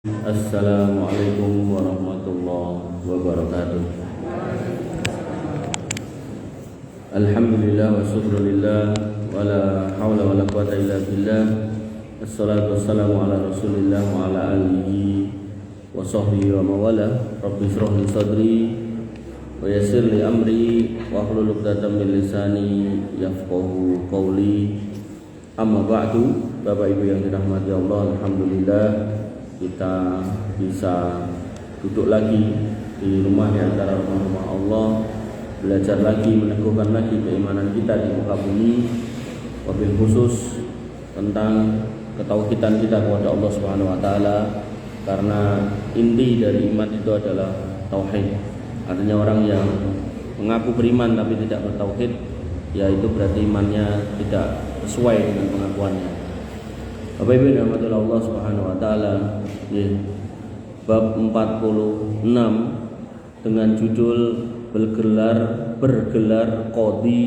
Assalamualaikum warahmatullahi wabarakatuh. Alhamdulillah wa syukrulillah wa la hawla wa la quwata illa billah. Assalatu wassalamu ala rasulillah wa ala alihi wa sahbihi wa mawala. Rabbi shrah li sadri wa yassir li amri wa hlul 'uqdatam min lisani yafqahu qawli. Amma ba'du. Bapak Ibu yang dirahmati Allah, alhamdulillah kita bisa duduk lagi di rumah di antara rumah-rumah Allah, belajar lagi, meneguhkan lagi keimanan kita di muka bumi, wabil khusus tentang ketauhidan kita kepada Allah Subhanahu wa taala, karena inti dari iman itu adalah tauhid. Artinya orang yang mengaku beriman tapi tidak bertauhid, yaitu berarti imannya tidak sesuai dengan pengakuannya. Bapak Ibu yang dirahmati Allah Subhanahu wa taala, bab 46 dengan judul bergelar qadhi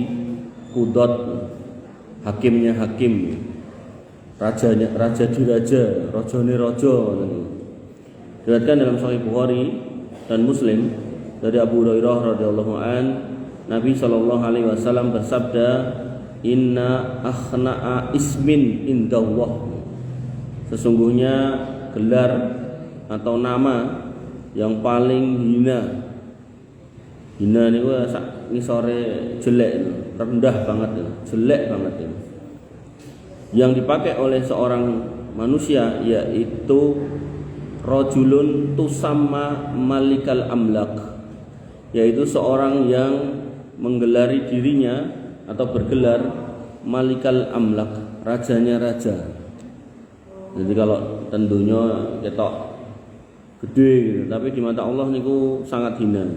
qudot, hakimnya hakim, raja diraja, rajane raja. Diriwayatkan dalam Sahih Bukhari dan Muslim dari Abu Hurairah radhiyallahu an, Nabi sallallahu alaihi wasallam bersabda, "Inna akhna'a ismin indallah." Sesungguhnya gelar atau nama yang paling hina ini sak ngisore jelek, rendah banget, jelek banget yang dipakai oleh seorang manusia, yaitu rajulun tusamma malikal amlak, yaitu seorang yang menggelari dirinya atau bergelar malikal amlak, rajanya raja. Jadi kalau tentunya ketok gede gitu, tapi di mata Allah niku sangat hina.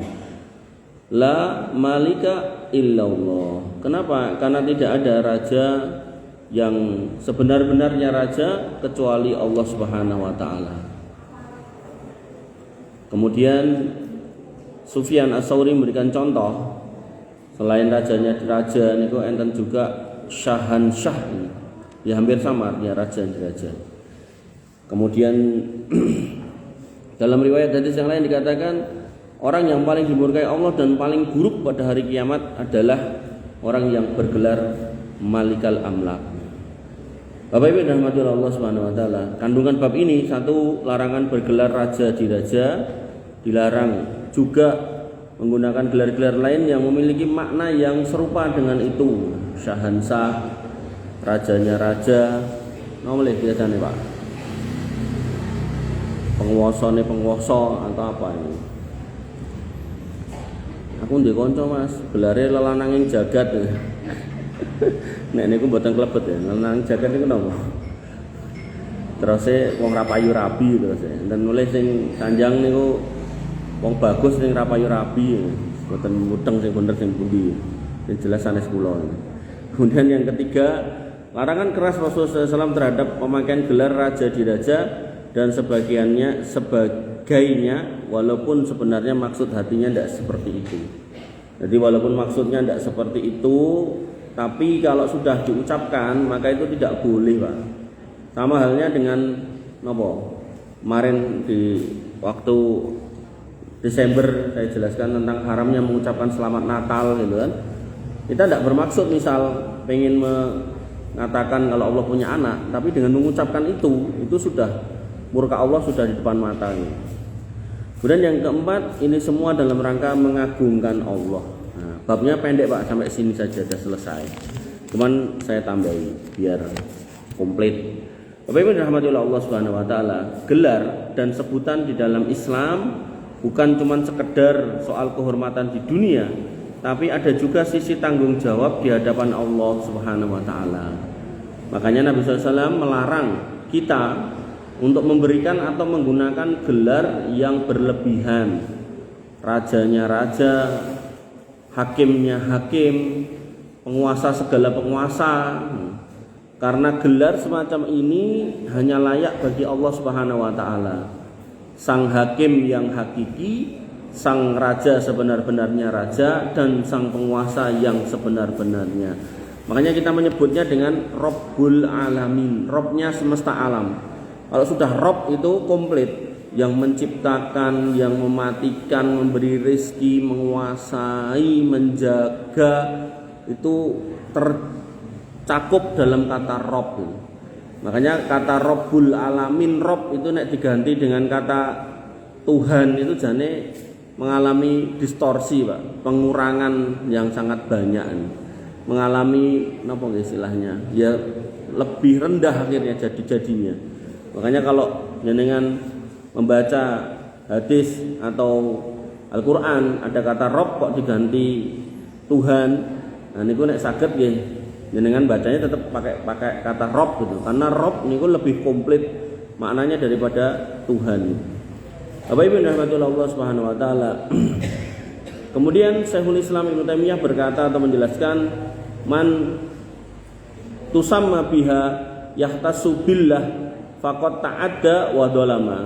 La malika illallah. Kenapa? Karena tidak ada raja yang sebenar-benarnya raja kecuali Allah Subhanahu wa taala. Kemudian Sufyan Ats-Tsauri memberikan contoh, selain rajanya raja niku enten juga syahansyah. Ya hampir sama artinya raja dan raja. Kemudian dalam riwayat hadis yang lain dikatakan, orang yang paling dimurkai Allah dan paling buruk pada hari kiamat adalah orang yang bergelar malikal amlak. Bapak Ibu dan rahmati Allah Subhanahu wa taala, kandungan bab ini satu, larangan bergelar raja di raja, dilarang juga menggunakan gelar-gelar lain yang memiliki makna yang serupa dengan itu. Syahansah, rajanya raja, boleh biasanya Pak, penguasa atau apa ini. Aku ndek kanca Mas, gelare lelananging jagat. Nek niku mboten klebet ya, lelanang jagat niku napa? Terus wong rapayu rabi terus. Dan nulis sing kanjang niku wong bagus sing rapayu rabi, mboten mudeng sing bener sing pundi. Sing jelas sanes kula. Kemudian yang ketiga, larangan keras Rasulullah SAW terhadap pemakaian gelar raja di raja dan sebagainya, walaupun sebenarnya maksud hatinya tidak seperti itu. Jadi walaupun maksudnya tidak seperti itu, tapi kalau sudah diucapkan maka itu tidak boleh, Pak. Sama halnya dengan kemarin di waktu Desember saya jelaskan tentang haramnya mengucapkan selamat Natal gitu kan. Kita tidak bermaksud misal pengen mengatakan kalau Allah punya anak, tapi dengan mengucapkan itu sudah murka Allah sudah di depan mata. Kemudian yang keempat, ini semua dalam rangka mengagungkan Allah. Nah, babnya pendek Pak, sampai sini saja sudah selesai. Cuman saya tambahi biar komplit. Bapak Ibu dirahmati Allah Subhanahu wa taala, gelar dan sebutan di dalam Islam bukan cuma sekedar soal kehormatan di dunia, tapi ada juga sisi tanggung jawab di hadapan Allah Subhanahu wa taala. Makanya Nabi SAW melarang kita untuk memberikan atau menggunakan gelar yang berlebihan. Rajanya raja, hakimnya hakim, penguasa segala penguasa. Karena gelar semacam ini hanya layak bagi Allah Subhanahu wa taala. Sang hakim yang hakiki, sang raja sebenar-benarnya raja, dan sang penguasa yang sebenar-benarnya. Makanya kita menyebutnya dengan Rabbul Alamin, Robnya semesta alam. Kalau sudah Rob itu komplit, yang menciptakan, yang mematikan, memberi rezeki, menguasai, menjaga, itu tercakup dalam kata Rob. Makanya kata Robbul Alamin, Rob itu nek diganti dengan kata Tuhan itu jane mengalami distorsi, Pak, pengurangan yang sangat banyak, mengalami apa istilahnya, ya lebih rendah akhirnya jadinya. Makanya kalau jenengan membaca hadis atau Al-Qur'an ada kata Rob kok diganti Tuhan, nah niku nek saged nggih jenengan bacanya tetap pakai kata Rob gitu, karena Rob niku lebih komplit maknanya daripada Tuhan. Bapak Ibu rahmatullah Allah Subhanahu wa taala. Kemudian Syekhul Islam Ibnu Taimiyah berkata atau menjelaskan, man tusamma biha yahtasu billah faqad ta'adda wa dolama.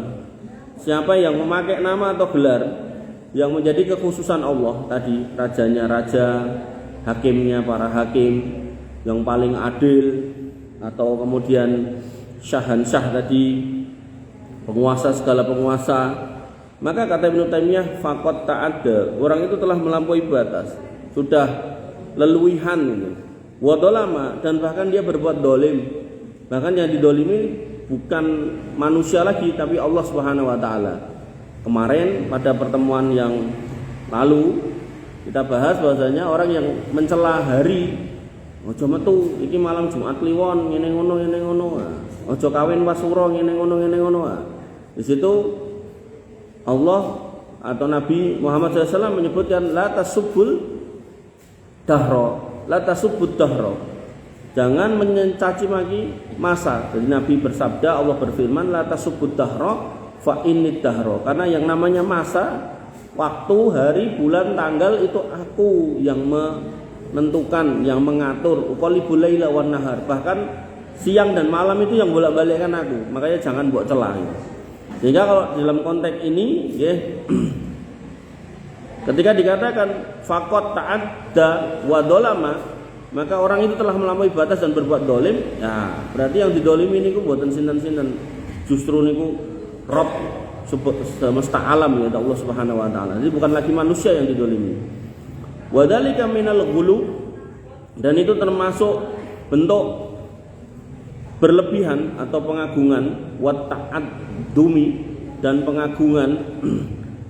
Siapa yang memakai nama atau gelar yang menjadi kekhususan Allah tadi, rajanya raja, hakimnya para hakim, yang paling adil, atau kemudian syahan-syah tadi, penguasa segala penguasa, maka kata Ibnu Taimiyah faqad ta'adda, orang itu telah melampaui batas, sudah leluihan ini. Wa dolama, dan bahkan dia berbuat dolim. Bahkan yang didolimi bukan manusia lagi, tapi Allah Subhanahu wa taala. Kemarin pada pertemuan yang lalu kita bahas bahwasanya orang yang mencela hari, ojo metu iki malam Jumat Kliwon ngene ngono. Ojo kawin pas suro ngene ngono. Di situ Allah atau Nabi Muhammad SAW menyebutkan la tasubbul dahro. Jangan mencaci maki masa. Jadi Nabi bersabda, Allah berfirman la tasubbud dahro fa innid dahro. Karena yang namanya masa, waktu, hari, bulan, tanggal itu aku yang menentukan, yang mengatur. Uqallibul laila wan nahar. Bahkan siang dan malam itu yang bolak-balikkan aku. Makanya jangan buat celah. Sehingga kalau dalam konteks ini ya, ketika dikatakan faqad ta'adda wa dolama, maka orang itu telah melampaui batas dan berbuat dolim. Ya, berarti yang didolimi niku mboten sinten-sinten, justru niku Rabb semesta alam ya Allah Subhanahu wa taala. Jadi bukan lagi manusia yang didolimi. Wa dzalika minal ghulu, dan itu termasuk bentuk berlebihan atau pengagungan, wa ta'addumi, dan pengagungan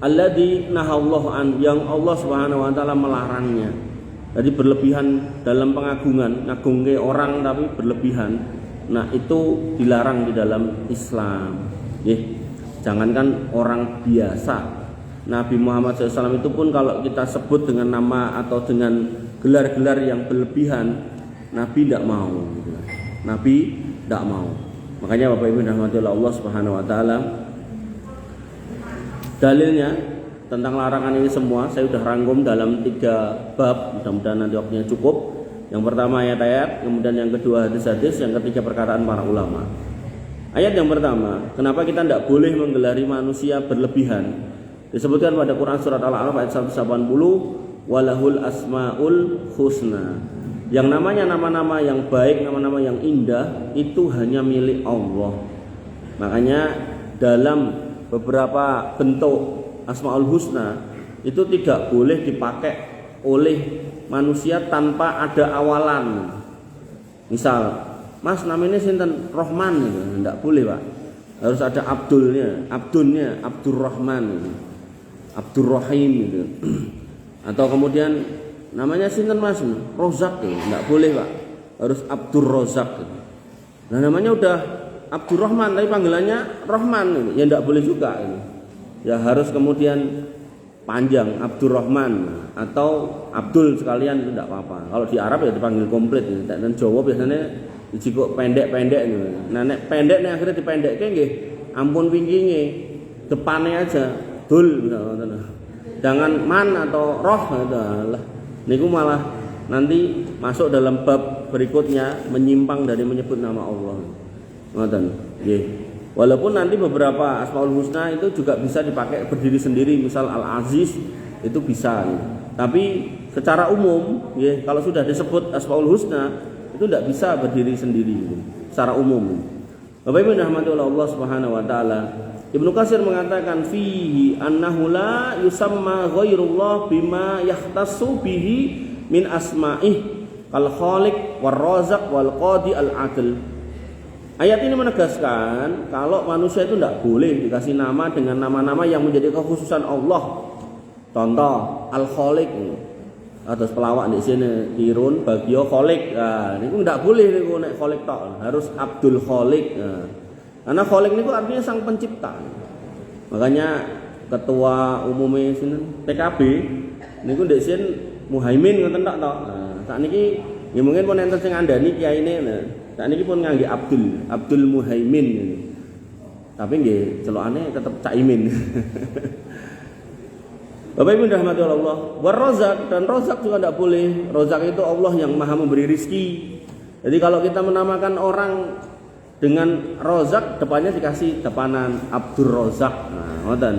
alladzi nahallahu an, yang Allah Subhanahu wa taala melarangnya. Jadi berlebihan dalam pengagungan, ngagungke orang tapi berlebihan. Nah, itu dilarang di dalam Islam. Jangankan orang biasa, Nabi Muhammad SAW itu pun kalau kita sebut dengan nama atau dengan gelar-gelar yang berlebihan, Nabi tidak mau. Nabi tidak mau. Makanya Bapak Ibu rahmatullah Allah Subhanahu wa taala, dalilnya tentang larangan ini semua saya sudah rangkum dalam 3 bab, mudah-mudahan nanti waktunya cukup. Yang pertama ayat-ayat, kemudian yang kedua hadis-hadis, yang ketiga perkataan para ulama. Ayat yang pertama, kenapa kita tidak boleh menggelari manusia berlebihan? Disebutkan pada Quran surat Al-A'raf ayat 180, walahul asmaul husna. Yang namanya nama-nama yang baik, nama-nama yang indah itu hanya milik Allah. Makanya dalam beberapa bentuk Asmaul Husna itu tidak boleh dipakai oleh manusia tanpa ada awalan. Misal, Mas namanya sinten Rahman gitu, tidak boleh Pak. Harus ada Abdulnya, Abdurrahman, Abdurrahim gitu. Atau kemudian namanya sinten Mas Rozak gitu, tidak boleh Pak. Harus Abdur Rozak gitu. Nah namanya udah Abdurrahman tapi panggilannya Rahman gitu, ya tidak boleh juga gitu. Ya harus kemudian panjang Abdurrahman atau Abdul sekalian itu tidak apa-apa. Kalau di Arab ya dipanggil komplit gitu. Dan Jawa biasanya dijikuk pendek-pendek gitu. Nah nek pendek nek akhirnya dipendekke nggih ampun wingkinge, depannya aja dul gitu. Jangan man atau roh gitu. Lah niku malah nanti masuk dalam bab berikutnya menyimpang dari menyebut nama Allah. Ngoten nggih. Walaupun nanti beberapa Asmaul Husna itu juga bisa dipakai berdiri sendiri, misal Al-Aziz itu bisa. Tapi secara umum, ya, kalau sudah disebut Asmaul Husna itu tidak bisa berdiri sendiri, secara umum. Bapak Ibu rahmati Allah Subhanahu wa taala. Ibnu Katsir mengatakan fihi annahu la yusamma ghairullah bima yahtassu bihi min asma'ih kal khaliq war razaq wal qadi al adl. Ayat ini menegaskan kalau manusia itu tidak boleh dikasih nama dengan nama-nama yang menjadi kekhususan Allah. Contoh al khaliq atau pelawak di sini tirun bagio khaliq. Nah, niku tidak boleh niku nek khaliq tok, harus Abdul Khaliq. Nah, karena Khaliq niku artinya sang pencipta. Makanya ketua umumnya sini PKB niku ndek sin Muhaimin ngoten tok to. Nah, sakniki ya mungkin pun enten sing ngandani kiyaine. Nah, sakniki pun ngangge Abdul Muhaimin. Tapi nggih celokane tetep Caimin. Bapak Ibu rahmati Allah. War Razak, dan Razak juga tidak boleh. Razak itu Allah yang Maha memberi rizki. Jadi kalau kita menamakan orang dengan Razak, depannya dikasih depanan Abdur Razak. Nah, ngoten.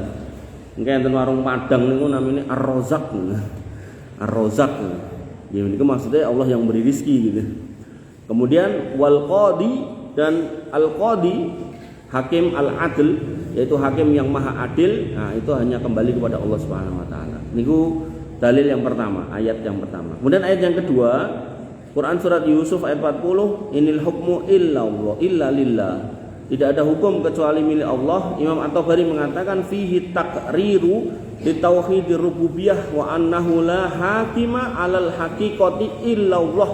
Mungkin enten warung Padang niku namanya Ar-Razak. Ar-Razak. Ya niku maksudnya Allah yang memberi rizki gitu. Kemudian wal qadi dan al-qadi hakim al-adl, yaitu hakim yang maha adil. Nah, itu hanya kembali kepada Allah Subhanahu wa taala. Niku dalil yang pertama, ayat yang pertama. Kemudian ayat yang kedua, Quran surat Yusuf ayat 40, inil hukmu illa Allah, illa lillah. Tidak ada hukum kecuali milik Allah. Imam At-Tabari mengatakan fihi taqriru li tauhidir rububiyah wa annahu la hakima 'alal haqiqati illa Allah.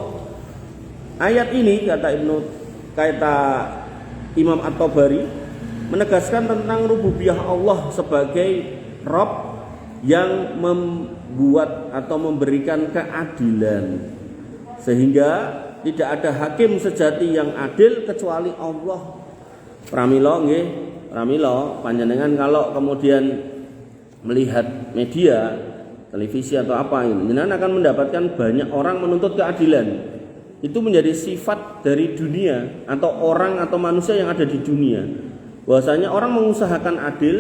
Ayat ini kata Imam At-Tabari menegaskan tentang rububiyah Allah sebagai Rabb yang membuat atau memberikan keadilan, sehingga tidak ada hakim sejati yang adil kecuali Allah. Pramila nggih, pramila panjenengan kalau kemudian melihat media, televisi atau apa ini, jenengan akan mendapatkan banyak orang menuntut keadilan. Itu menjadi sifat dari dunia atau orang atau manusia yang ada di dunia. Bahwasanya orang mengusahakan adil,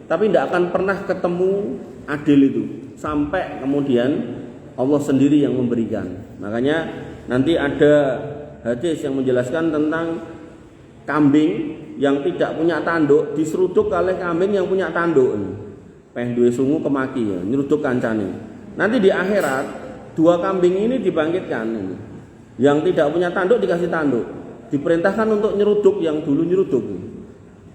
tapi tidak akan pernah ketemu adil itu sampai kemudian Allah sendiri yang memberikan. Makanya nanti ada hadis yang menjelaskan tentang kambing yang tidak punya tanduk diseruduk oleh kambing yang punya tanduk. Peh duwe sungu kemaki ya, nyeruduk kancane. Nanti di akhirat dua kambing ini dibangkitkan. Yang tidak punya tanduk dikasih tanduk, diperintahkan untuk nyeruduk yang dulu nyeruduk.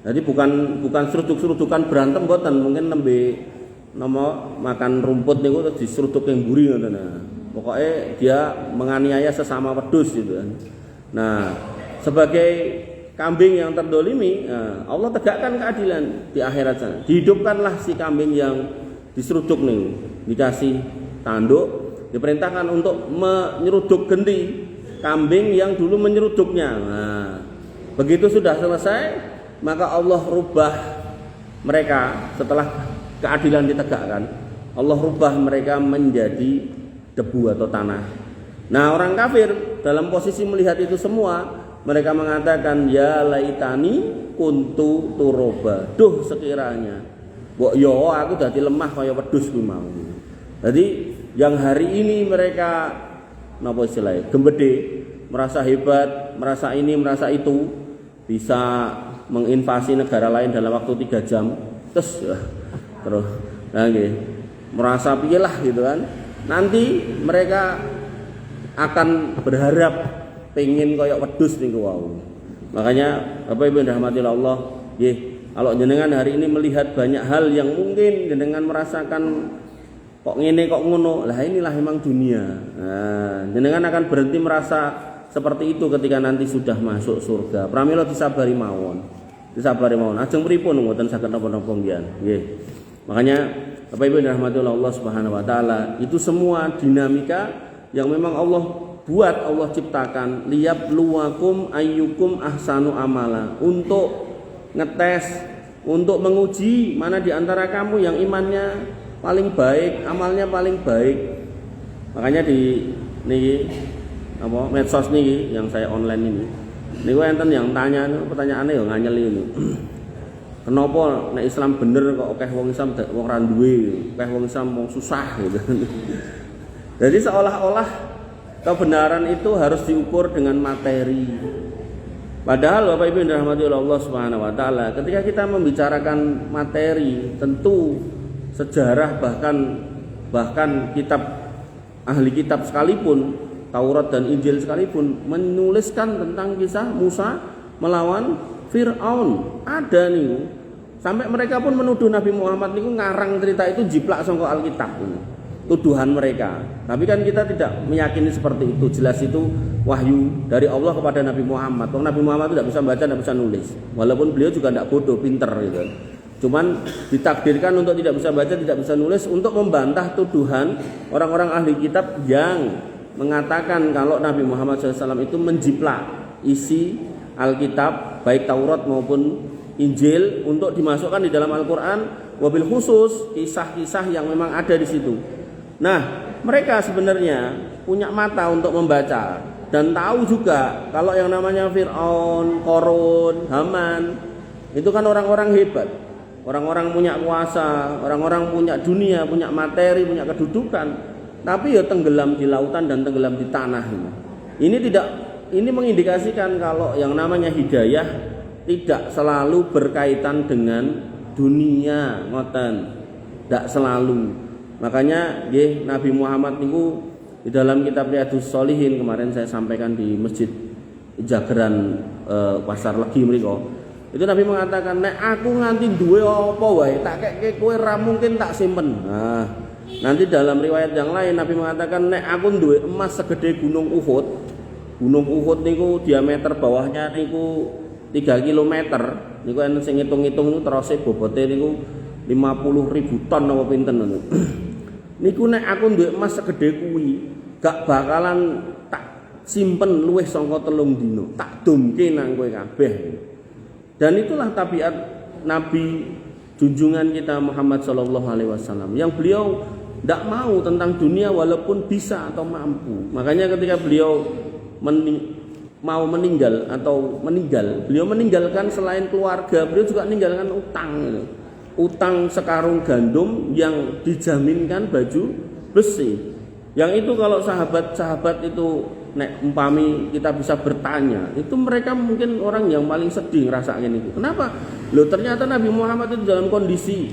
Jadi bukan seruduk-serudukan berantem boten, mungkin nembe nama makan rumput niku terus diseruduk yang buri ngoten. Nah, pokoknya dia menganiaya sesama wedhus gitu kan. Nah, sebagai kambing yang terdolimi, nah, Allah tegakkan keadilan di akhirat sana. Dihidupkanlah si kambing yang diseruduk nih, dikasih tanduk, diperintahkan untuk menyeruduk genti kambing yang dulu menyeruduknya. Nah, begitu sudah selesai, maka Allah rubah mereka setelah keadilan ditegakkan. Allah rubah mereka menjadi debu atau tanah. Nah, orang kafir dalam posisi melihat itu semua, mereka mengatakan ya laitani kuntu turoba. Duh sekiranya mbok yo aku dadi lemah kaya wedhus kuwi mau. Jadi yang hari ini mereka napa istilahnya gembede, merasa hebat, merasa ini, merasa itu, bisa menginvasi negara lain dalam waktu 3 jam. Terus nah nggih, merasa piyelah gitu kan. Nanti mereka akan berharap pengen koyok wedhus niku wau. Makanya Bapak Ibu rahmati Allah, nggih, kalau jenengan hari ini melihat banyak hal yang mungkin jenengan merasakan kok ngene kok ngono, lah inilah memang dunia. Nah, jenengan akan berhenti merasa seperti itu ketika nanti sudah masuk surga. Pramila disabari mawon. Disabari mawon. Ajeng pripun mboten saged napa-napa nggih. Makanya Bapak Ibu rahmati Allah Subhanahu wa taala, itu semua dinamika yang memang Allah buat, Allah ciptakan liyabluwakum ayyukum ahsanu amala, untuk ngetes, untuk menguji mana di antara kamu yang imannya paling baik, amalnya paling baik. Makanya di niki apa medsos niki yang saya online ini, niku enten yang tanya, pertanyaannya yo nganyel ini. Kenapa nek Islam bener kok akeh wong Islam wong ra duwe, akeh wong Islam wong susah gitu. Jadi seolah-olah kebenaran itu harus diukur dengan materi. Padahal Bapak Ibu yang dirahmati oleh Allah Subhanahu wa taala, ketika kita membicarakan materi, tentu sejarah bahkan kitab ahli kitab sekalipun, Taurat dan Injil sekalipun menuliskan tentang kisah Musa melawan Fir'aun. Ada nih. Sampai mereka pun menuduh Nabi Muhammad niku ngarang cerita itu jiplak sangka Alkitab. Tuduhan mereka. Tapi kan kita tidak meyakini seperti itu. Jelas itu wahyu dari Allah kepada Nabi Muhammad. Nabi Muhammad itu tidak bisa baca, tidak bisa nulis. Walaupun beliau juga tidak bodoh, pinter gitu. Cuman ditakdirkan untuk tidak bisa baca, tidak bisa nulis untuk membantah tuduhan orang-orang ahli kitab yang mengatakan kalau Nabi Muhammad SAW itu menjiplak isi Alkitab baik Taurat maupun Injil untuk dimasukkan di dalam Al-Quran, wabil khusus kisah-kisah yang memang ada di situ. Nah, mereka sebenarnya punya mata untuk membaca dan tahu juga kalau yang namanya Fir'aun, Qarun, Haman itu kan orang-orang hebat, orang-orang punya kuasa, orang-orang punya dunia, punya materi, punya kedudukan, tapi ya tenggelam di lautan dan tenggelam di tanah. Ini mengindikasikan kalau yang namanya hidayah tidak selalu berkaitan dengan dunia, ngoten. Tidak selalu. Makanya Nabi Muhammad niku di dalam kitab Riyadhus Shalihin kemarin saya sampaikan di Masjid Jageran Pasar Legi mriko. Itu Nabi mengatakan, "Nek aku nganti duwe apa wae, tak keke kowe ra mungkin tak simpen." Nah, nanti dalam riwayat yang lain Nabi mengatakan, "Nek aku duwe emas segede gunung Uhud." Gunung Uhud niku diameter bawahnya niku 3 km, niku enten sing ngitung-ngitung niku terus bobote niku 50.000 ton apa pinten niku. Niku nek aku duwe emas segede kuwi, gak bakalan tak simpen luwih saka 3 dina. Tak dumke nang kowe kabeh. Dan itulah tabiat Nabi junjungan kita Muhammad sallallahu alaihi wasallam yang beliau tidak mau tentang dunia walaupun bisa atau mampu. Makanya ketika beliau mau meninggal, beliau meninggalkan selain keluarga, beliau juga meninggalkan utang sekarung gandum yang dijaminkan baju besi. Yang itu kalau sahabat-sahabat itu nek umpami kita bisa bertanya, itu mereka mungkin orang yang paling sedih ngerasain itu. Kenapa? Loh, ternyata Nabi Muhammad itu dalam kondisi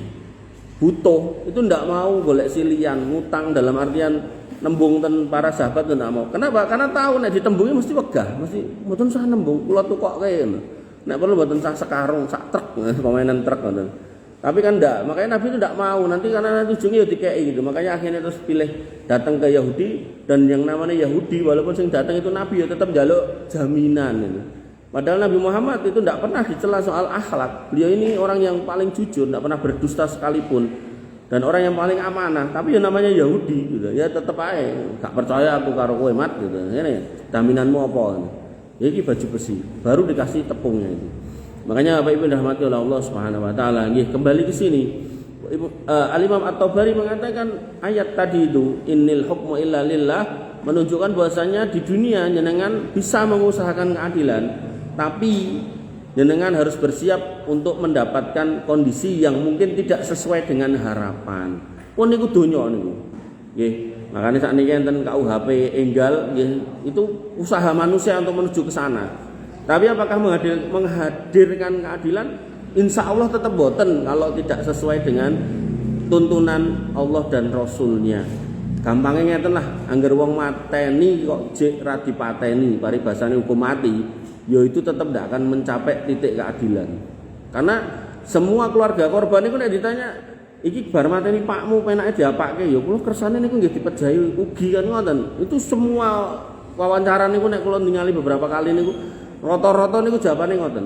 butuh, itu ndak mau golek silian, ngutang dalam artian nembung ten para sahabat itu ndak mau. Kenapa? Karena tahu nek ditembungi mesti wegah, mesti mboten sah nembung, kula tukokke ngono. Nek perlu mboten sah sekarung, sak truk, pemainan truk ngoten. Tapi kan enggak, makanya Nabi itu enggak mau, nanti karena nanti ujungnya ya dikei gitu. Makanya akhirnya terus pilih datang ke Yahudi, dan yang namanya Yahudi walaupun sing datang itu Nabi ya tetap njaluk jaminan gitu. Padahal Nabi Muhammad itu enggak pernah dicela soal akhlak. Beliau ini orang yang paling jujur, enggak pernah berdusta sekalipun. Dan orang yang paling amanah, tapi yang namanya Yahudi gitu. Ya tetap aja gak percaya aku karo kowe mat gitu. Ini jaminanmu apa? Ya iki baju besi, baru dikasih tepungnya itu. Makanya Bapak Ibu dirahmati oleh Allah Subhanahu wa taala. Nggih, kembali ke sini. Al-Imam At-Tabari mengatakan ayat tadi itu innil hukmu illa lillah menunjukkan bahwasanya di dunia jenengan bisa mengusahakan keadilan, tapi jenengan harus bersiap untuk mendapatkan kondisi yang mungkin tidak sesuai dengan harapan. Pun niku donya niku. Nggih, makanya sakniki enten KUHP enggal nggih, itu usaha manusia untuk menuju ke sana. Tapi apakah menghadirkan keadilan? Insya Allah tetap boten kalau tidak sesuai dengan tuntunan Allah dan Rasulnya. Gampangnya ngeten lah, angger wong mateni kok jek ra dipateni, paribasane hukum mati, ya itu tetap tidak akan mencapai titik keadilan. Karena semua keluarga korban itu nek ditanya, iki bar mateni pakmu penake diapake, ya kula kersane niku nggih dipejahi ugi kan ngoten. Itu semua wawancara niku nek kula ningali beberapa kali niku rata-rata niku jawabane ngoten.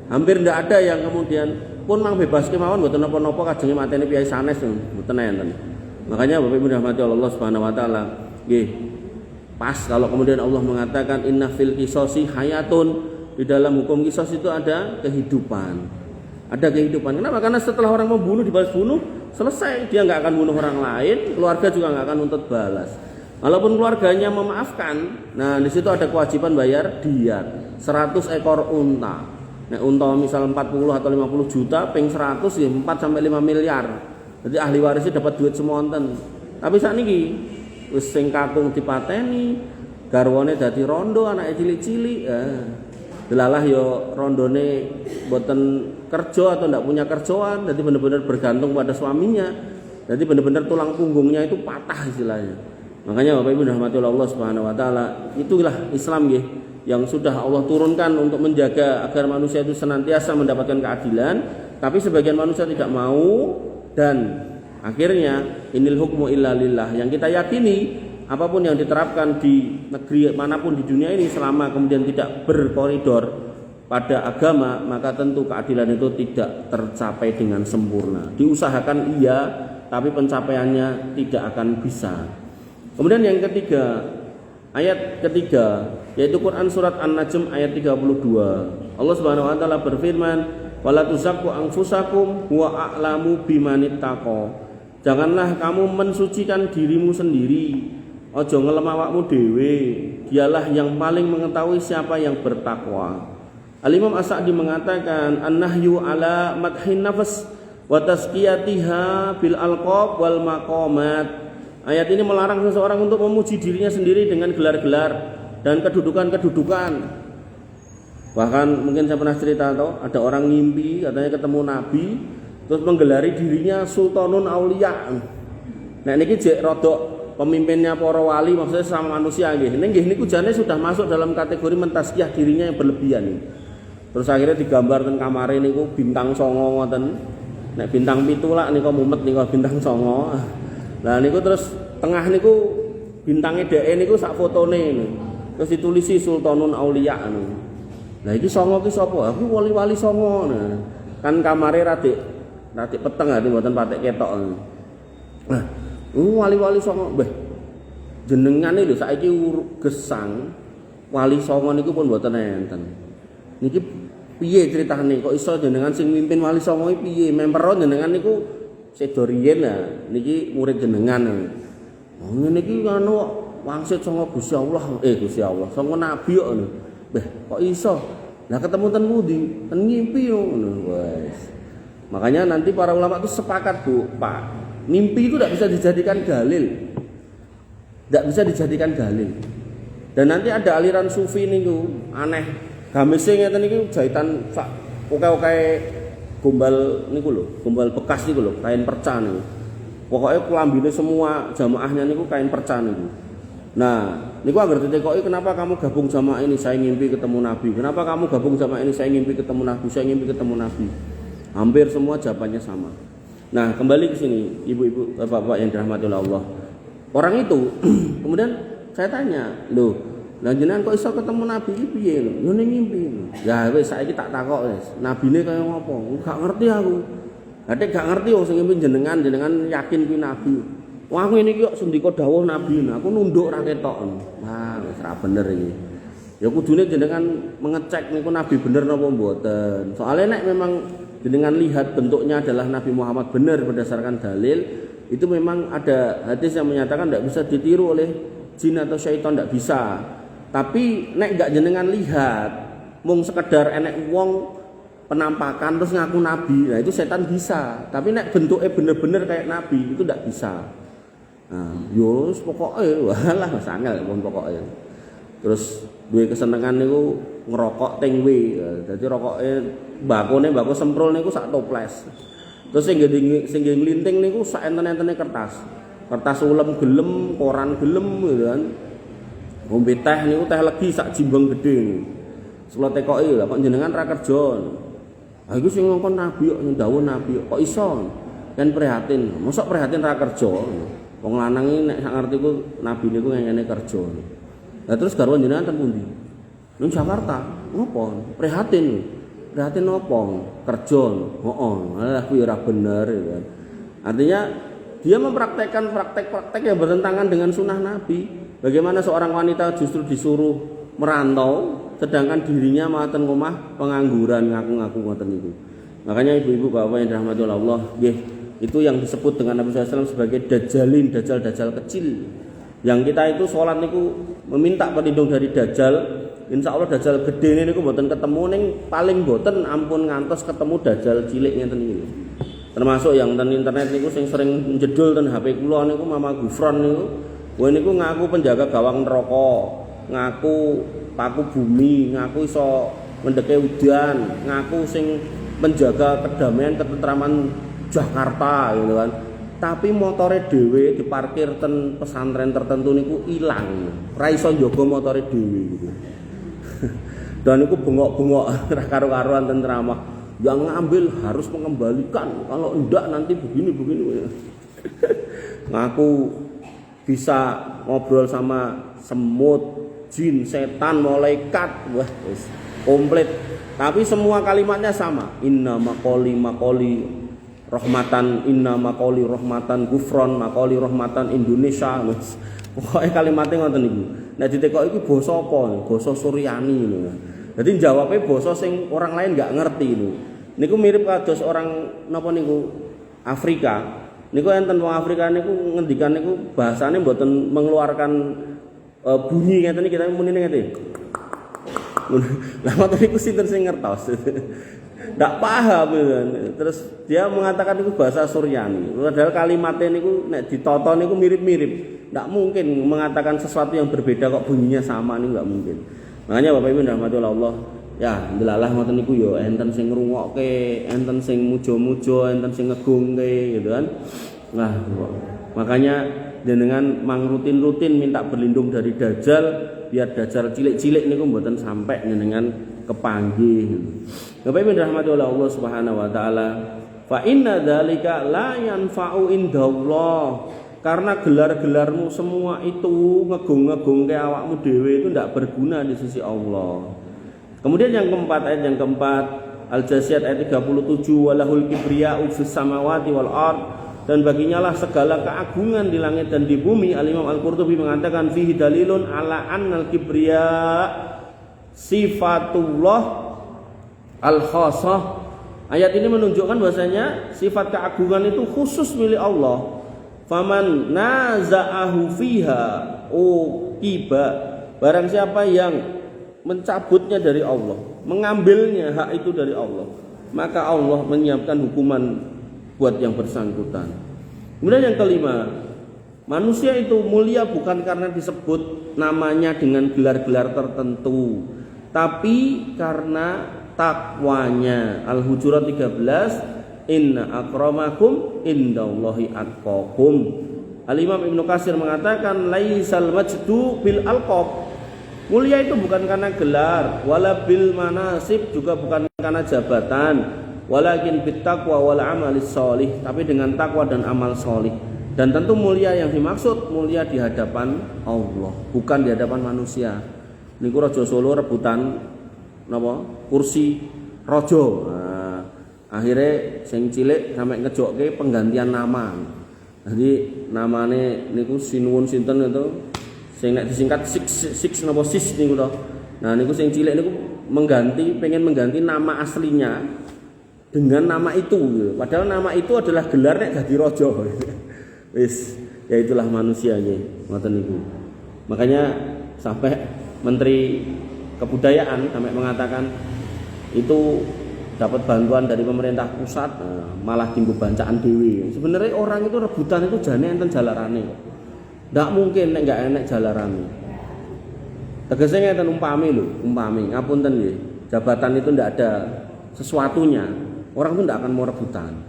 Hampir ndak ada yang kemudian pun mang bebas kemawon mboten napa-napa kajenge mateni piyai sanes mboten enten. Makanya Bapak Ibu dirahmati Allah Subhanahu wa taala, nggih. Pas kalau kemudian Allah mengatakan inna fil qisasi hayatun, di dalam hukum qisas itu ada kehidupan. Ada kehidupan. Kenapa? Karena setelah orang membunuh dibalas bunuh, selesai, dia enggak akan bunuh orang lain, keluarga juga enggak akan nuntut balas. Walaupun keluarganya memaafkan, nah di situ ada kewajiban bayar diat 100 ekor unta. Nah, unta misal 40 atau 50 juta, ping 100 ya 4 sampai 5 miliar. Jadi ahli warisnya dapat duit semonten. Tapi sakniki wis sing kakung dipateni, garwane dadi rondo, anake cilik-cilik. Delalah yo rondone boten kerja atau ndak punya kerjaan, jadi benar-benar bergantung pada suaminya. Jadi benar-benar tulang punggungnya itu patah istilahnya. Makanya Bapak Ibu rahmati Allah Subhanahu wa taala, itulah Islam nggih yang sudah Allah turunkan untuk menjaga agar manusia itu senantiasa mendapatkan keadilan, tapi sebagian manusia tidak mau dan akhirnya inil hukmu illa lillah. Yang kita yakini apapun yang diterapkan di negeri manapun di dunia ini selama kemudian tidak berkoridor pada agama, maka tentu keadilan itu tidak tercapai dengan sempurna. Diusahakan iya, tapi pencapaiannya tidak akan bisa. Kemudian yang ketiga, ayat ketiga, yaitu Quran surat An-Najm ayat 32. Allah Subhanahu wa taala berfirman, "Wala tuzakku anfusakum huwa a'lamu bimanittaqo." Janganlah kamu mensucikan dirimu sendiri. Ojo ngelem awakmu dhewe. Dialah yang paling mengetahui siapa yang bertakwa. Al-Imam As-Sa'di mengatakan, "An-nahyu ala madhin nafs wa tazkiyatiha bil alqab wal maqamat." Ayat ini melarang seseorang untuk memuji dirinya sendiri dengan gelar-gelar dan kedudukan-kedudukan. Bahkan mungkin saya pernah cerita atau ada orang ngimpi katanya ketemu Nabi terus menggelari dirinya Sultanun Aulia. Nah niki jek rodok pemimpinnya para wali, maksudnya sama manusia nggih. Nggih niku jane sudah masuk dalam kategori mentazkiyah dirinya yang berlebihan. Terus akhirnya digambar teng kamare niku bintang 9 ngoten. Nek bintang 7 lak niku mumet niku bintang 9. Lah niku terus tengah niku bintangnya dhek niku sak fotone niku. Terus ditulisi Sultanun Aulia niku. Lah iki 9 ki sapa? Aku wali-wali 9. Nah, kan kamare radik peteng ati mboten patek ketok. Nah, wali-wali 9. Beh. Jenengane lho saiki gesang wali 9 niku pun mboten enten. Niki piye critane kok iso jenengan sing mimpin wali 9 iki piye? Memperon jenengan niku sedo riyen niki murid jenengan. Oh ngene iki anu wangsit 9 Gusti Allah, Gusti Allah, 9 nabi kok ngono. Beh, kok iso? Lah ketemu ten pundi? Ten ngimpi ngono. Wes. Makanya nanti para ulama itu sepakat, Bu, Pak. Mimpi itu tidak bisa dijadikan dalil. Tidak bisa dijadikan dalil. Dan nanti ada aliran sufi niku aneh. Gamise ngeten iki jahitan sak oke-oke gombal niku lho, gombal bekas niku lho, kain perca niku. Pokoknya kelambine semua jamaahnya niku kain perca niku. Nah, niku agar ditekoki kenapa kamu gabung sama ini, saya ngimpi ketemu Nabi. Kenapa kamu gabung sama ini, saya ngimpi ketemu Nabi, saya ngimpi ketemu Nabi. Hampir semua jawabannya sama. Nah, kembali ke sini, ibu-ibu, bapak-bapak yang dirahmati oleh Allah. Orang itu kemudian saya tanya, "Loh, lah jenengan kok iso ketemu Nabi iki piye lho?" "Yo ning ngimpi." Ya wis saiki tak takok wis. Nabine kaya ngopo? Gak ngerti aku. Ate gak ngerti wong sing ngimpi jenengan yakin kuwi nabi. Wah ngene iki kok sendika dawuh nabi. Aku nunduk ra ketok. Wah wis ra bener iki. Ya kudune jenengan mengecek niku nabi bener napa mboten. Soalnya nek memang jenengan lihat bentuknya adalah Nabi Muhammad benar berdasarkan dalil, itu memang ada hadis yang menyatakan tidak bisa ditiru oleh jin atau syaitan, tidak bisa. Tapi nek gak jenengan lihat, mung sekedar enek wong penampakan terus ngaku nabi, nah itu setan bisa. Tapi nek bentuknya bener-bener kayak nabi itu tidak bisa. Nah, yos pokoknya walah sangat pun pokoknya. Terus duwe kesenengan niku ngerokok tengwe. Dadi rokoke mbako semprol niku sak toples. Terus sing nglinting niku sak enten-entene kertas. Kertas ulem gelem, koran gelem gitu kan. Ngombe teh niku teh legi sak jimbang gedhe. Sula tekoki lha kok jenengan ra kerja. Ha iku sing ngongkon nabi kok ndawuh nabi kok iso. Kan prihatin. Mosok prihatin ra kerja. Wong lanang iki nek sak ngertiku nabi niku ngene kerja. Lah terus garwan jenengan ten pundi? Nang Jakarta. Ngopo? Prihatin. Prihatin opo? Kerja. Heeh. Lah kuwi ora bener ya kan. Artinya dia mempraktekkan praktek-praktek yang bertentangan dengan sunnah Nabi. Bagaimana seorang wanita justru disuruh merantau, sedangkan dirinya maten omah pengangguran ngaku-ngaku ngoten niku. Makanya ibu-ibu bapak yang dirahmati Allah, nggih, itu yang disebut dengan Nabi SAW sebagai dajjalin, dajjal kecil. Yang kita itu sholat niku meminta perlindung dari dajjal. Insya Allah dajjal gede niku mboten ketemu, ning paling mboten ampun ngantos ketemu dajjal cilik ngeten iki. Termasuk yang ten internet niku sing sering jedul ten HP kula niku Mama Gufron niku. Kowe niku ngaku penjaga gawang neraka, ngaku paku bumi, ngaku iso mendeke udan, ngaku sing menjaga kedamaian ketentraman Jakarta gitu kan. Tapi motore dhewe diparkir ten pesantren tertentu niku ilang. Ra iso njaga motore dhewe gitu. Dan niku bengok-bengok ra karo-karuan tentrama. Yang ngambil harus mengembalikan. Kalau enggak nanti begini. Ngaku bisa ngobrol sama semut, jin, setan, malaikat. Wah, wis komplit. Tapi semua kalimatnya sama. Inna makoli rahmatan, inna makoli rahmatan gufron, makoli rahmatan Indonesia. Pokoknya kalimatnya ngoten niku. Nek ditekok iki basa apa? Basa Suryani lho. Jadi jawabnya basa sing orang lain enggak ngerti lho. Niku mirip kados orang napa niku Afrika. Niku enten wong Afrika niku ngendikan niku bahasane mboten mengeluarkan bunyi ngeten iki kita muni ngene. Lah ngoten niku sinten sing ngertos. Nggak paham kan. Terus dia mengatakan itu bahasa Suryani. Padahal kalimatnya niku nek ditoto niku mirip-mirip. Nggak mungkin mengatakan sesuatu yang berbeda kok bunyinya sama nih, nggak mungkin. Makanya Bapak Ibu rahmatullah Allah, ya ndelalah ngoten niku yo enten sing ngrungokke, enten sing mujo-mujo, enten sing ngegungke gitu kan. Nah, makanya dengan rutin-rutin minta berlindung dari dajjal biar dajjal cilik-cilik niku mboten sampai dengan kepanggih. Bapak Ibu rahmatullah Allah Subhanahu wa taala, fa inna dzalika la yanfa'u indallah. Karena gelar-gelarmu semua itu ngegung-ngegung ke awakmu dhewe itu tidak berguna di sisi Allah. Kemudian yang keempat, ayat yang keempat, Al-Jasiyat ayat 37, walahul kibriya'u fis samawati wal ard, dan baginya lah segala keagungan di langit dan di bumi. Al-Imam Al-Qurtubi mengatakan fihi dalilun ala annal kibriya' sifatullah al-khassah. Ayat ini menunjukkan bahasanya sifat keagungan itu khusus milik Allah. Faman naza'ahu fiha uqiba, barang siapa yang mencabutnya dari Allah, mengambilnya hak itu dari Allah, maka Allah menyiapkan hukuman buat yang bersangkutan. Kemudian yang kelima, manusia itu mulia bukan karena disebut namanya dengan gelar-gelar tertentu, tapi karena takwanya. Al-Hujurat 13, inna akramakum indallahi atqakum. Al-Imam Ibnu Katsir mengatakan laisal majdu bil alqab. Mulia itu bukan karena gelar, wala bil manasib, juga bukan karena jabatan, walakin bit taqwa wal amalis sholih, tapi dengan takwa dan amal sholih. Dan tentu mulia yang dimaksud mulia di hadapan Allah, bukan di hadapan manusia. Niku raja Solo rebutan napa? Kursi raja. Akhirnya sing cilik sampai ngejokke penggantian nama. Jadi namane niku sinuwun sinten itu sing nek disingkat six napa sis niku to. Nah niku sing cilik niku pengen mengganti nama aslinya dengan nama itu. Padahal nama itu adalah gelar nek dadi raja. Wis, ya itulah manusianya ngoten niku. Makanya sampai Menteri Kebudayaan sampai mengatakan itu dapat bantuan dari pemerintah pusat, malah tinggu bancaan dewi. Sebenarnya orang itu rebutan itu jane enten jalarane kok. Ndak mungkin nek enggak enek jalarane. Tegese ngeten umpami ngapunten nggih. Jabatan itu ndak ada sesuatunya. Orang itu ndak akan mau rebutan.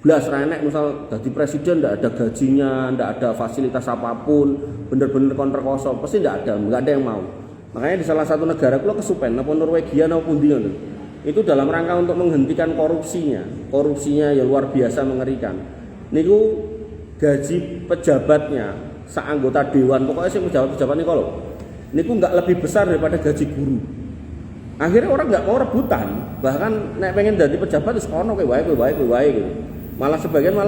Blas ra enek misal dadi presiden ndak ada gajinya, ndak ada fasilitas apapun, bener-bener kontrol pasti ndak ada yang mau. Makanya di salah satu negara kula kesupen apa Norwegia napa pundi ngoten. Itu dalam rangka untuk menghentikan korupsinya ya luar biasa mengerikan. Niku gaji pejabatnya seanggota dewan, pokoknya sing pejabat niku lho, niku enggak lebih besar daripada gaji guru. Akhirnya orang enggak mau rebutan, bahkan nek pengen jadi pejabat wis ono kowe wae gitu. Malah sebagian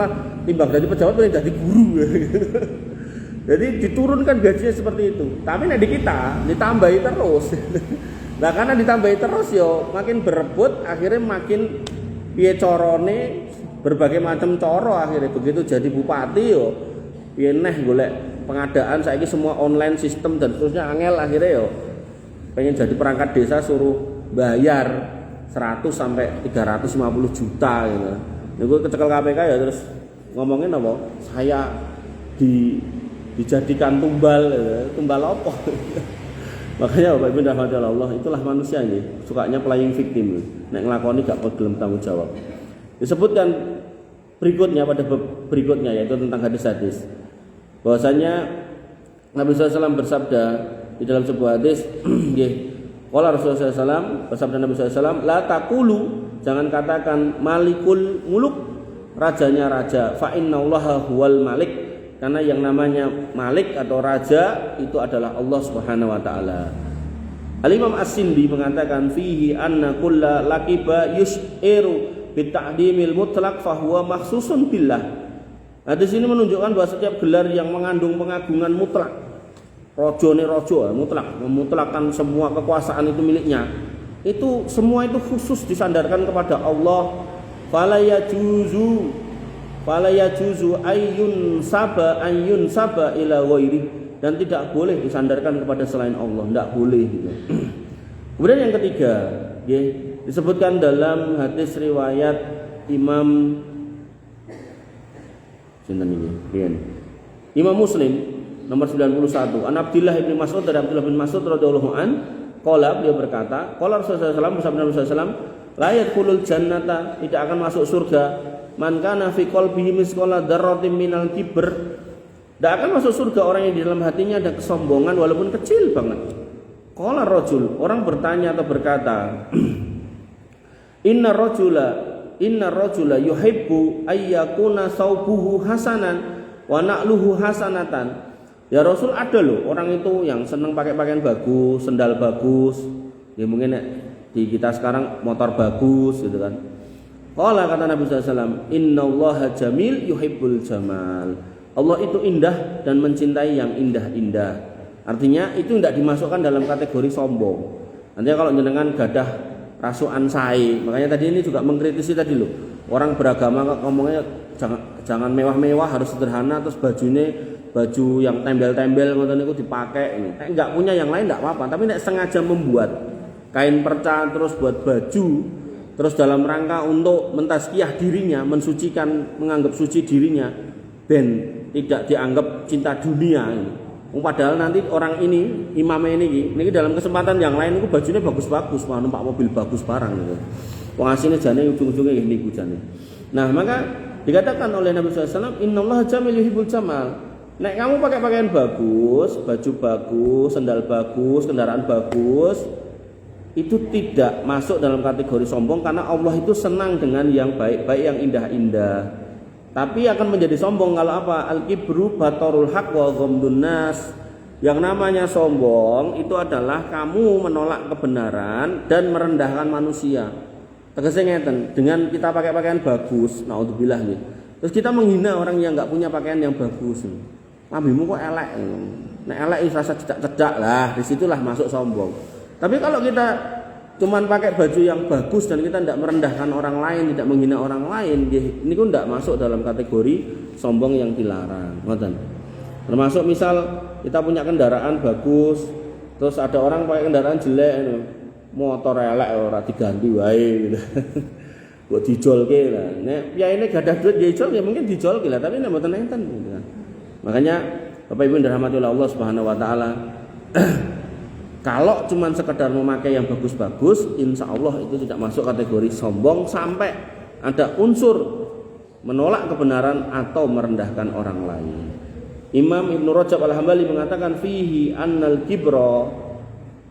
timbang jadi pejabat pengen jadi guru. Jadi diturunkan gajinya seperti itu. Tapi nek di kita ditambahi terus. Nah karena ditambahi terus yo makin berebut, akhirnya makin piye carane berbagai macam cara, akhirnya begitu jadi bupati yo piye neh golek pengadaan saiki semua online sistem dan seterusnya angel, akhirnya yo pengen jadi perangkat desa suruh bayar 100 sampai 350 juta gitu. Niku kecekel KPK ya terus ngomongin apa? Saya dijadikan tumbal apa? Makanya Bapak Ibu rahmatullah Allah, itulah manusia ini, sukanya playing victim. Nek nglakoni gak gelem tanggung jawab. Disebutkan berikutnya pada berikutnya yaitu tentang hadis-hadis. Bahwasanya Nabi SAW bersabda di dalam sebuah hadis, nggih, qala Rasulullah SAW, bersabda Nabi SAW, la taqulu, jangan katakan malikul muluk, rajanya raja, fa innallaha huwal malik, karena yang namanya malik atau raja itu adalah Allah Subhanahu wa taala. Al-Imam As-Sindi mengatakan fihi anna kulla laqiba yus'iru bi ta'dimil mutlaq fa huwa makhsusun billah. Hadis ini menunjukkan bahwa setiap gelar yang mengandung pengagungan mutlak, rojone rojo mutlak, memutlakkan semua kekuasaan itu miliknya, itu semua itu khusus disandarkan kepada Allah. Fala yajuzu ayyun saba ila ghairi, dan tidak boleh disandarkan kepada selain Allah, tidak boleh gitu. Kemudian yang ketiga, disebutkan dalam hadis riwayat Imam Muslim nomor 91, an Abdullah bin Mas'ud, dari Abdullah bin Mas'ud radhiyallahu an, qala, beliau berkata, qala Rasulullah sallallahu alaihi wasallam, la yadkhulul jannata, tidak akan masuk surga, man kana fi qalbihi misqala dzarratin minal kibr, tidak akan masuk surga orang yang di dalam hatinya ada kesombongan walaupun kecil banget. Qala rajul, orang bertanya atau berkata, inna rajula yuhibbu ayyakuna saubuhu hasanan wa na'luhu hasanatan. Ya Rasul, ada loh orang itu yang senang pakai pakaian bagus, sendal bagus, ya mungkin di kita sekarang motor bagus gitu kan. Qala, kata Nabi SAW, innallaha jamil yuhibbul jamal. Allah itu indah dan mencintai yang indah-indah. Artinya itu tidak dimasukkan dalam kategori sombong. Nanti kalau jenengan gadah rasukan sae, makanya tadi ini juga mengkritisi tadi loh. Orang beragama ngomongnya jangan mewah-mewah, harus sederhana, terus baju yang tembel-tembel ngoten niku dipakai. Enggak punya yang lain enggak apa-apa, tapi nek sengaja membuat kain perca terus buat baju, terus dalam rangka untuk mentazkiyah dirinya, mensucikan, menganggap suci dirinya, ben tidak dianggap cinta dunia ini. Padahal nanti orang ini, imamnya ini dalam kesempatan yang lain itu bajunya bagus-bagus, mau numpak mobil bagus barang gitu. Wong asine jane ujung-ujungnya nggih niku jane. Nah, maka dikatakan oleh Nabi SAW, innallaha jamil yuhibbul jamal. Nek kamu pakai pakaian bagus, baju bagus, sendal bagus, kendaraan bagus, itu tidak masuk dalam kategori sombong, karena Allah itu senang dengan yang baik-baik, yang indah-indah. Tapi akan menjadi sombong kalau apa? Al-kibru batarul haq wa ghamdun nas. Yang namanya sombong itu adalah kamu menolak kebenaran dan merendahkan manusia. Tegasnya ngeten, dengan kita pakai pakaian bagus, naudzubillah nih. Terus kita menghina orang yang enggak punya pakaian yang bagus. Mabimu kok elek. Nek elek itu rasa cedak-cedak lah, disitulah masuk sombong. Tapi kalau kita cuman pakai baju yang bagus dan kita tidak merendahkan orang lain, tidak menghina orang lain, ini pun tidak masuk dalam kategori sombong yang dilarang. Termasuk misal kita punya kendaraan bagus, terus ada orang pakai kendaraan jelek, motor elek ora diganti wae gitu. Kok dijolke lah. Nek ya ini gak ada duit dijol ya mungkin dijolke lah, tapi nek mboten enten gitu kan. Makanya Bapak Ibu dirahmati oleh Allah Subhanahu wa taala, kalau cuma sekedar memakai yang bagus-bagus, insya Allah itu tidak masuk kategori sombong sampai ada unsur menolak kebenaran atau merendahkan orang lain. Imam Ibnu Rajab Al-Hambali mengatakan fihi annal kibra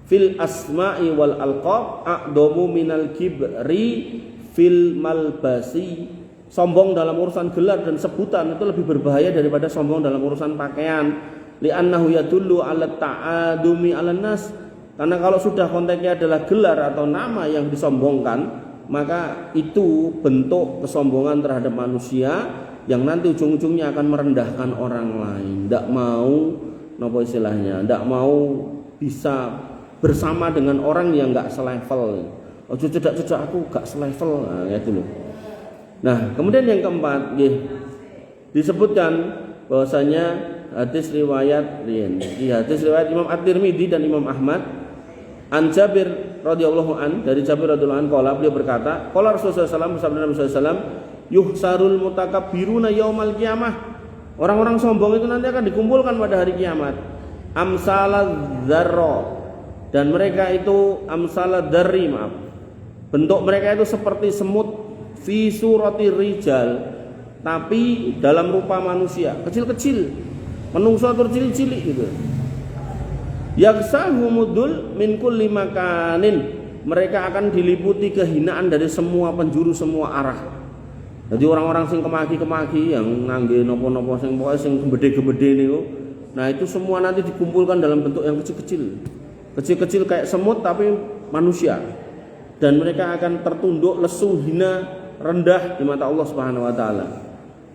fil asma'i wal alqab a'damu minal kibri fil malbasi. Sombong dalam urusan gelar dan sebutan itu lebih berbahaya daripada sombong dalam urusan pakaian. Li'annahu yadullu 'ala ta'adumi 'alan nas. Karena kalau sudah konteksnya adalah gelar atau nama yang disombongkan, maka itu bentuk kesombongan terhadap manusia yang nanti ujung-ujungnya akan merendahkan orang lain. Tidak mau, apa istilahnya, tidak mau bisa bersama dengan orang yang enggak selevel. Ojo cedak-cedak aku enggak selevel, nah gitu loh. Nah, kemudian yang keempat, disebutkan bahwasanya hadis riwayat Imam At-Tirmidzi dan Imam Ahmad, an Jabir radhiyallahu an, dari Jabir radhiyallahu an qala, beliau berkata, qala Rasulullah sallallahu alaihi wasallam, Nabi sallallahu alaihi wasallam, yuhsarul mutakabbiruna yaumal qiyamah. Orang-orang sombong itu nanti akan dikumpulkan pada hari kiamat. Amsala dzarra, dan mereka itu amsala darri, maaf, bentuk mereka itu seperti semut, fi surati rijal, tapi dalam rupa manusia, kecil-kecil, menungso tur cilik-cilik gitu. Yaksahumudul min kulli makanin, mereka akan diliputi kehinaan dari semua penjuru, semua arah. Jadi orang-orang sing kemaki-kemaki yang ngangge nopo-nopo sing pokoke sing gede-gede niku, nah itu semua nanti dikumpulkan dalam bentuk yang kecil-kecil. Kecil-kecil kayak semut tapi manusia. Dan mereka akan tertunduk, lesu, hina, rendah di mata Allah Subhanahu wa taala.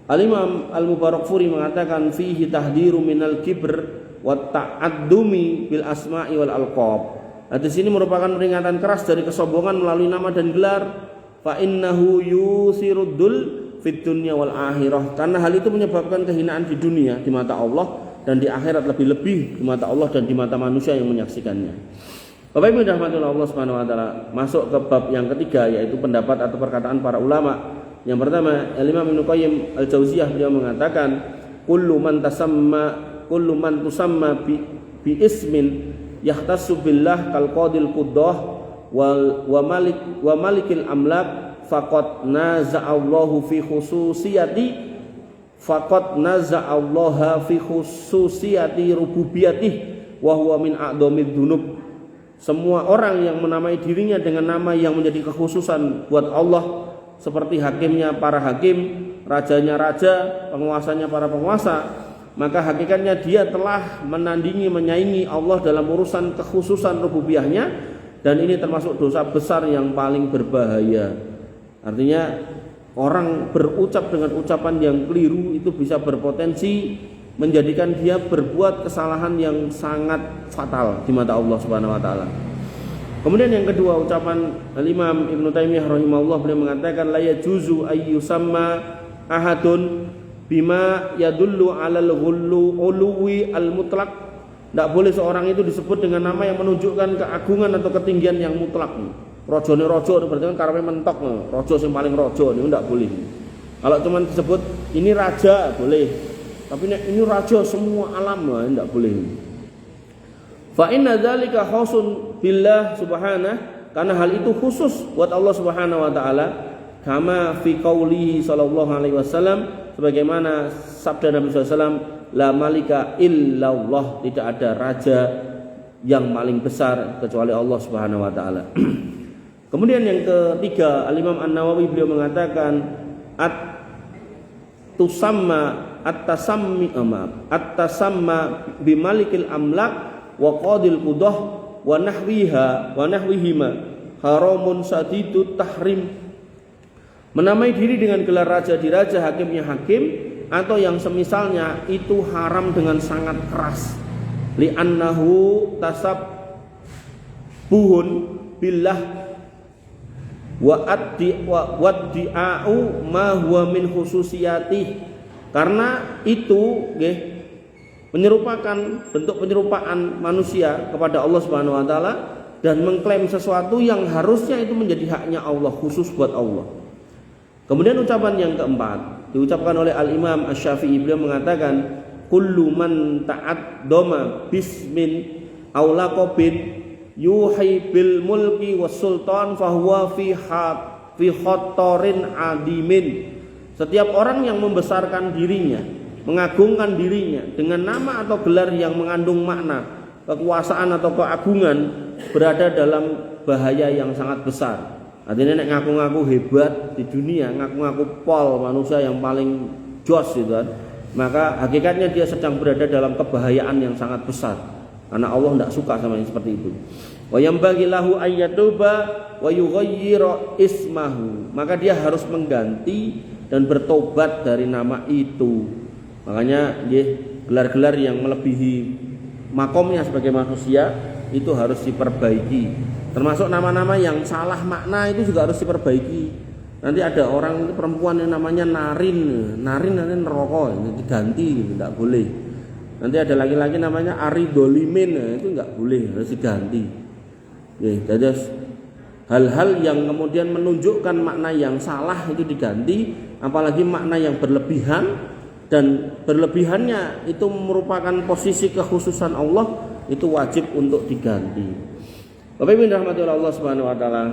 Al-Imam Al-Mubarakfuri mengatakan fihi tahdiru minal kibr wa ta'addumi bil asma'i wal alqab. Hadis ini merupakan peringatan keras dari kesombongan melalui nama dan gelar. Fa innahu yusiruddul fid dunya wal akhirah. Karena hal itu menyebabkan kehinaan di dunia di mata Allah dan di akhirat, lebih-lebih di mata Allah dan di mata manusia yang menyaksikannya. Bapak Ibu rahmatullah Allah Subhanahu wa taala, masuk ke bab yang ketiga, yaitu pendapat atau perkataan para ulama. Yang pertama, Imam Ibnu Qayyim Al-Jauziyah, beliau mengatakan kullu man tusamma bi ismin yahtassu billah kal qadil quddah wa malikil amlak faqad naza'allahu fi khususiyati rububiyatih wa huwa min a'dhamid dzunub. Semua orang yang menamai dirinya dengan nama yang menjadi kekhususan buat Allah, seperti hakimnya para hakim, rajanya raja, penguasanya para penguasa, maka hakikatnya dia telah menandingi, menyaingi Allah dalam urusan kekhususan rububiyahnya, dan ini termasuk dosa besar yang paling berbahaya. Artinya orang berucap dengan ucapan yang keliru itu bisa berpotensi menjadikan dia berbuat kesalahan yang sangat fatal di mata Allah Subhanahu wa taala. Kemudian yang kedua, ucapan Al-Imam Ibnu Taimiyah rahimahullah, beliau mengatakan la yajuzu ayyusamma ahadun bima yadullu 'alal uluwi al-mutlaq. Tidak boleh seorang itu disebut dengan nama yang menunjukkan keagungan atau ketinggian yang mutlak. Rojone rojo berarti kan karepe mentok, rojo yang paling rojo ini tidak boleh. Kalau cuma disebut ini raja boleh, tapi ini raja semua alam tidak boleh. Fa inna dzalika khusun billah subhanahu, karena hal itu khusus buat Allah Subhanahu wa taala, kama fi qaulihi sallallahu alaihi wasallam, sebagaimana sabda Nabi sallallahu alaihi wasallam, la malika illallah, tidak ada raja yang paling besar kecuali Allah Subhanahu wa taala. Kemudian yang ketiga, Al-Imam An-Nawawi beliau mengatakan at-tasamma bimalikil amlak wa qadil qudah wa nahwihima haramun sadidut tahrim. Menamai diri dengan gelar raja diraja, hakimnya hakim, atau yang semisalnya itu haram dengan sangat keras. Li'annahu tasabbuhun billah waddi'a'u ma huwa min khususiyatih, karena itu menyerupakan, bentuk penyerupaan manusia kepada Allah Subhanahu wa taala dan mengklaim sesuatu yang harusnya itu menjadi haknya Allah, khusus buat Allah. Kemudian ucapan yang keempat diucapkan oleh Al-Imam Asy-Syafi'i, beliau mengatakan kullu man ta'addama bismin aw laqabin yuhi bil mulki was sultan fahuwa fi khatarin adimin. Setiap orang yang membesarkan dirinya, mengagungkan dirinya dengan nama atau gelar yang mengandung makna kekuasaan atau keagungan, berada dalam bahaya yang sangat besar. Artinya nek ngaku-ngaku hebat di dunia, ngaku-ngaku pol manusia yang paling jos gitu kan, maka hakikatnya dia sedang berada dalam kebahayaan yang sangat besar. Karena Allah tidak suka sama yang seperti itu. Wa yambaghi lahu ayyatuba wa yughayyira ismahu. Maka dia harus mengganti dan bertobat dari nama itu. Makanya gelar-gelar yang melebihi makomnya sebagai manusia itu harus diperbaiki. Termasuk nama-nama yang salah makna itu juga harus diperbaiki. Nanti ada orang itu perempuan yang namanya Narin nanti neraka, diganti, tidak boleh. Nanti ada laki-laki namanya Aridolimin, itu enggak boleh, harus diganti. Jadi hal-hal yang kemudian menunjukkan makna yang salah itu diganti, apalagi makna yang berlebihan, dan berlebihannya itu merupakan posisi kekhususan Allah, itu wajib untuk diganti. Bapak Ibu dirahmati oleh Allah Subhanahu wa taala.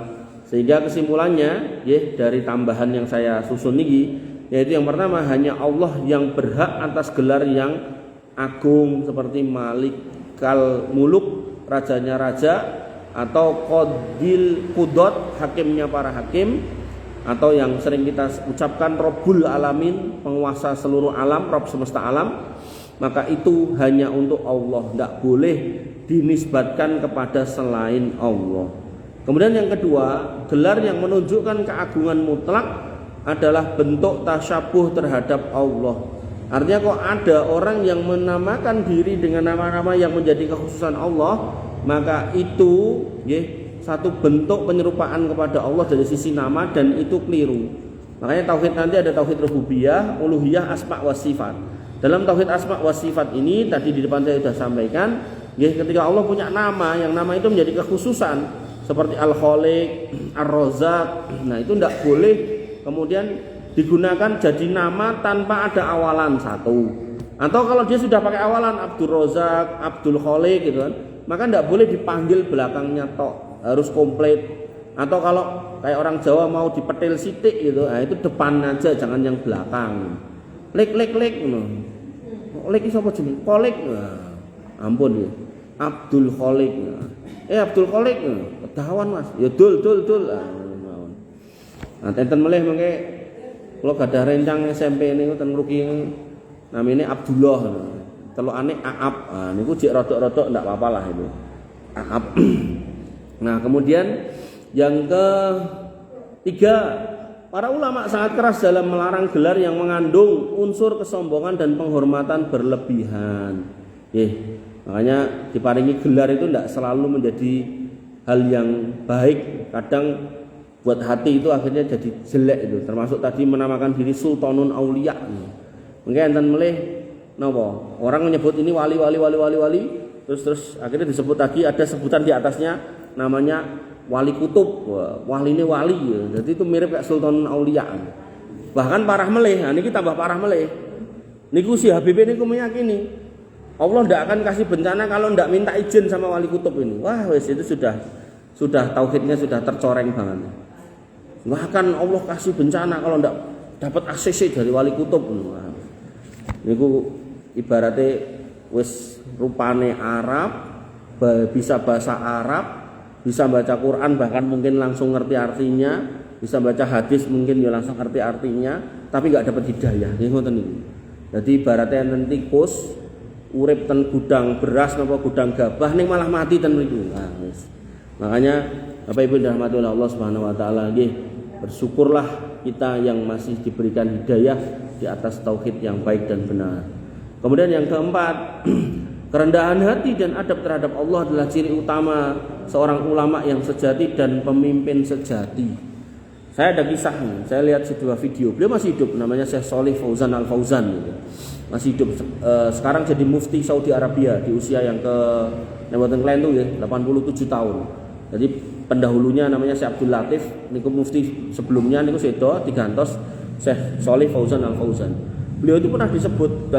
Sehingga kesimpulannya dari tambahan yang saya susun ini, yaitu yang pertama, hanya Allah yang berhak atas gelar yang agung seperti Malik kal Muluk, rajanya raja, atau Qadil Qudot, hakimnya para hakim, atau yang sering kita ucapkan Rabbul Alamin, penguasa seluruh alam, Rabb semesta alam. Maka itu hanya untuk Allah, tidak boleh dinisbatkan kepada selain Allah. Kemudian yang kedua, gelar yang menunjukkan keagungan mutlak adalah bentuk tasyabuh terhadap Allah. Artinya kok ada orang yang menamakan diri dengan nama-nama yang menjadi kekhususan Allah, maka itu satu bentuk penyerupaan kepada Allah dari sisi nama, dan itu keliru. Makanya tauhid nanti ada tauhid rububiyah, uluhiyah, asma wa sifat. Dalam tauhid asma wa sifat ini tadi di depan saya sudah sampaikan, ketika Allah punya nama, yang nama itu menjadi kekhususan seperti Al-Khaliq, Ar-Razzaq. Nah, itu tidak boleh kemudian digunakan jadi nama tanpa ada awalan satu. Atau kalau dia sudah pakai awalan Abdul Razzaq, Abdul Khaliq gitu kan, maka tidak boleh dipanggil belakangnya tok, harus komplit. Atau kalau kayak orang Jawa mau dipetil sitik gitu, nah itu depan aja, jangan yang belakang. Lek lek sapa jeneng? Khaliq. Nah, ampun ya. Abdul Khaliq. Abdul Khaliq. Kedawan Mas. Ya dul. Nah, enten melih mengke kula gadah rencang SMP niku ten Ngruki namine Abdullah. Telukane Aap. Nah, niku jek rodok-rodok ndak apa-apa lah itu. Aap. Nah, kemudian yang ketiga, para ulama sangat keras dalam melarang gelar yang mengandung unsur kesombongan dan penghormatan berlebihan. Makanya diparingi gelar itu tidak selalu menjadi hal yang baik. Kadang buat hati itu akhirnya jadi jelek itu. Termasuk tadi menamakan diri Sultanun Aulia. Mungkin enten melih napa? Orang menyebut ini wali, terus akhirnya disebut lagi ada sebutan di atasnya namanya Wali Kutub. Wali ini wali ya. Jadi itu mirip kayak Sultanun Aulia. Bahkan parah melih. Nah, ini tambah parah melih. Niku si Habib ini meyakini Allah tidak akan kasih bencana kalau tidak minta izin sama Wali Kutub ini. Wah, wes itu sudah tauhidnya sudah tercoreng banget. Nggak akan Allah kasih bencana kalau tidak dapat akses dari Wali Kutub. Wah, niku ibaratnya wes rupane Arab, bisa bahasa Arab, bisa baca Quran, bahkan mungkin langsung ngerti artinya, bisa baca hadis mungkin ya langsung ngerti artinya, tapi nggak dapat hidayah. Ini ngoten niku. Jadi ibaratnya enten tikus urip ten gudang beras napa gudang gabah ning malah mati ten mriku. Nah, makanya Bapak Ibu dirahmati oleh Allah Subhanahu wa taala, bersyukurlah kita yang masih diberikan hidayah di atas tauhid yang baik dan benar. Kemudian yang keempat, kerendahan hati dan adab terhadap Allah adalah ciri utama seorang ulama yang sejati dan pemimpin sejati. Saya ada kisahnya, saya lihat sebuah video, beliau masih hidup, namanya Syekh Shalih Fauzan Al-Fauzan gitu. Masih hidup, sekarang jadi mufti Saudi Arabia di usia yang ke Nebutan Klen itu ya, 87 tahun. Jadi pendahulunya namanya Syekh Abdul Latif, niku mufti sebelumnya niku sedo digantos Syekh Shalih Fauzan Al-Fauzan. Beliau itu pernah disebut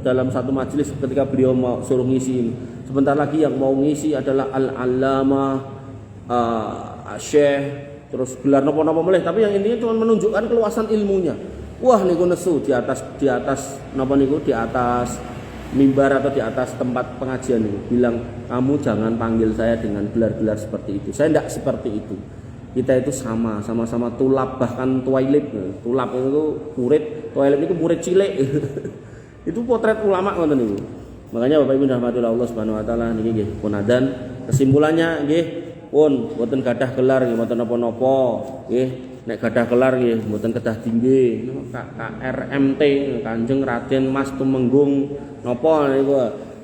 dalam satu majelis ketika beliau mau suruh ngisi, sebentar lagi yang mau ngisi adalah Al-Allamah, Syekh, terus gelar nopo-nopo meleh, tapi yang intinya cuma menunjukkan keluasan ilmunya. Wah, niku nesu di atas napa niku di atas mimbar atau di atas tempat pengajian niku bilang, kamu jangan panggil saya dengan gelar-gelar seperti itu. Saya tidak seperti itu. Kita itu sama-sama tulab, bahkan tuailib. Tulab itu murid, tuailib itu murid cilik. Itu potret ulama ngoten niku. Makanya Bapak Ibu dirahmati Allah Subhanahu wa taala niki nggih pun adzan. Kesimpulannya nggih pun mboten gadah gelar nggih mboten napa-napa nggih. Nek gadah gelar nggih mboten kedah tinggi. KRMT Kanjeng Raden Mas Tumenggung napa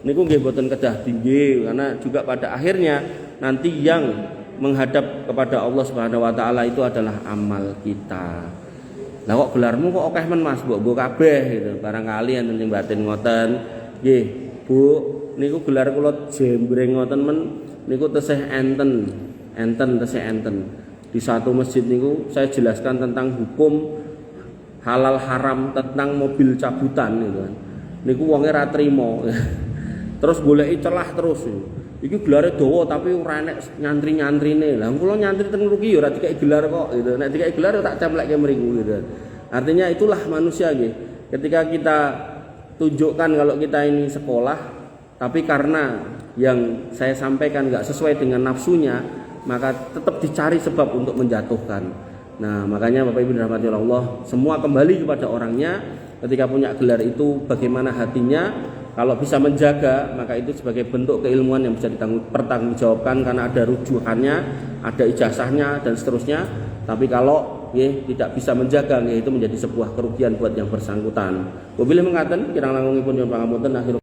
niku nggih mboten kedah tinggi, karena juga pada akhirnya nanti yang menghadap kepada Allah Subhanahu wa taala itu adalah amal kita. Lah kok gelarmu kok akeh men Mas, mbok kabeh gitu. Barangkali enten sing batin ngoten. Nggih, Bu, niku gelar kula jembreng ngoten men niku tesih enten tesih enten. Di satu masjid niku saya jelaskan tentang hukum halal haram tentang mobil cabutan gitu kan. Niku wonge ra trimo. Terus goleki celah terus. iki gelare dawa tapi ora enek nyantri-nyantrine. Lah kula nyantri ten mriki ya ora dikek gelar kok gitu. Nek dikek gelar tak cemplekke mriku gitu. Artinya itulah manusia gitu. Ketika kita tunjukkan kalau kita ini sekolah, tapi karena yang saya sampaikan nggak sesuai dengan nafsunya, maka tetap dicari sebab untuk menjatuhkan. Nah, makanya Bapak Ibu dirahmati Allah, semua kembali kepada orangnya. Ketika punya gelar itu bagaimana hatinya. Kalau bisa menjaga, maka itu sebagai bentuk keilmuan yang bisa dipertanggungjawabkan karena ada rujukannya, ada ijazahnya dan seterusnya. Tapi kalau tidak bisa menjaga, itu menjadi sebuah kerugian buat yang bersangkutan. Wabillahi mengatakan kirang langkungipun yang pangapunten akhir